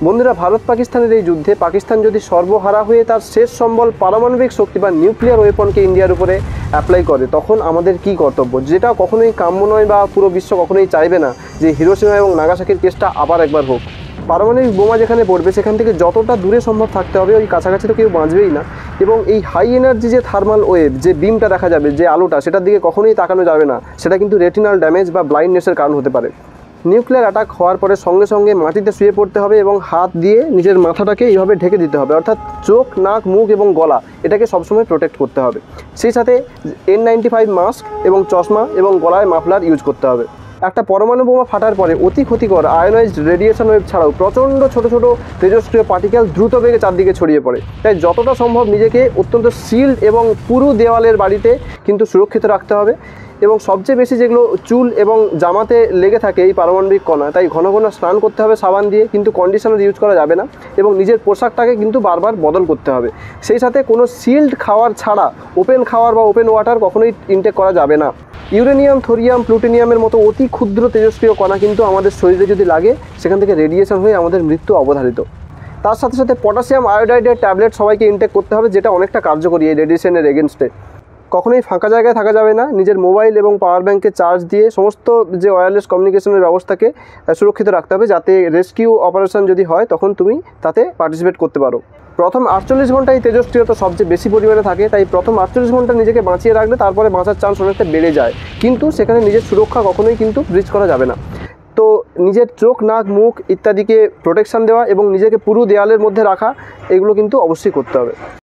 বন্ধুরা, ভারত পাকিস্তানের এই যুদ্ধে পাকিস্তান যদি সর্বহারা হয়ে তার শেষ সম্বল পারমাণবিক শক্তি বা নিউক্লিয়ার ওয়েপনকে ইন্ডিয়ার উপরে অ্যাপ্লাই করে, তখন আমাদের কি কর্তব্য, যেটা কখনোই কাম্য নয় বা পুরো বিশ্ব কখনোই চাইবে না যে হিরোশিমা এবং নাগাসাকির কেসটা আবার একবার হোক। পারমাণবিক বোমা যেখানে পড়বে সেখান থেকে যতটা দূরে সম্ভব থাকতে হবে, ওই কাছাকাছি তো কেউ বাঁচবেই না। এবং এই হাই এনার্জি যে থার্মাল ওয়েভ, যে বিমটা দেখা যাবে, যে আলোটা, সেটার দিকে কখনোই তাকানো যাবে না। সেটা কিন্তু রেটিনাল ড্যামেজ বা ব্লাইন্ডনেসের কারণ হতে পারে। নিউক্লিয়ার অ্যাটাক হওয়ার পরে সঙ্গে সঙ্গে মাটিতে শুয়ে পড়তে হবে এবং হাত দিয়ে নিজের মাথাটাকে এইভাবে ঢেকে দিতে হবে, অর্থাৎ চোখ, নাক, মুখ এবং গলা এটাকে সবসময় প্রোটেক্ট করতে হবে। সেই সাথে N95 মাস্ক এবং চশমা এবং গলায় মাফলার ইউজ করতে হবে। একটা পরমাণু বোমা ফাটার পরে অতি ক্ষতিকর আয়োনাইজড রেডিয়েশন ওয়েভ ছাড়াও প্রচণ্ড ছোট ছোট তেজস্ক্রিয় পার্টিকেল দ্রুত বেগে চারদিকে ছড়িয়ে পড়ে। তাই যতটা সম্ভব নিজেকে অত্যন্ত সিল্ড এবং পুরু দেওয়ালের বাড়িতে কিন্তু সুরক্ষিত রাখতে হবে। এবং সবচেয়ে বেশি যেগুলো চুল এবং জামাতে লেগে থাকে এই পারমাণবিক কণা, তাই ঘন ঘন স্নান করতে হবে সাবান দিয়ে, কিন্তু কন্ডিশনার ইউজ করা যাবে না। এবং নিজের পোশাকটাকে কিন্তু বারবার বদল করতে হবে। সেই সাথে কোনো সিল্ড খাওয়ার ছাড়া ওপেন খাওয়ার বা ওপেন ওয়াটার কখনোই ইনটেক করা যাবে না। ইউরেনিয়াম, থোরিয়াম, প্লুটোনিয়ামের মতো অতি ক্ষুদ্র তেজস্ক্রিয় কণা কিন্তু আমাদের শরীরে যদি লাগে, সেখান থেকে রেডিয়েশন হয়ে আমাদের মৃত্যু অবধারিত। তার সাথে সাথে পটাশিয়াম আয়োডাইডের ট্যাবলেট সবাইকে ইনটেক করতে হবে, যেটা অনেকটা কার্যকরী এই রেডিয়েশনের এগেনস্টে। কখনোই ফাঁকা জায়গায় থাকা যাবে না। নিজের মোবাইল এবং পাওয়ার ব্যাঙ্কে চার্জ দিয়ে সমস্ত যে ওয়্যারলেস কমিউনিকেশনের ব্যবস্থাকে সুরক্ষিত রাখতে হবে, যাতে রেস্কিউ অপারেশন যদি হয় তখন তুমি তাতে পার্টিসিপেট করতে পারো। প্রথম 48 ঘন্টায় তেজস্ক্রিয়তা সবচেয়ে বেশি পরিমাণে থাকে, তাই প্রথম 48 ঘন্টা নিজেকে বাঁচিয়ে রাখলে তারপরে বাঁচার চান্স অনেকটা বেড়ে যায়। কিন্তু সেখানে নিজের সুরক্ষা কখনোই কিন্তু ব্রিচ করা যাবে না। তো নিজের চোখ, নাক, মুখ ইত্যাদিকে প্রোটেকশান দেওয়া এবং নিজেকে পুরো দেয়ালের মধ্যে রাখা, এগুলো কিন্তু অবশ্যই করতে হবে।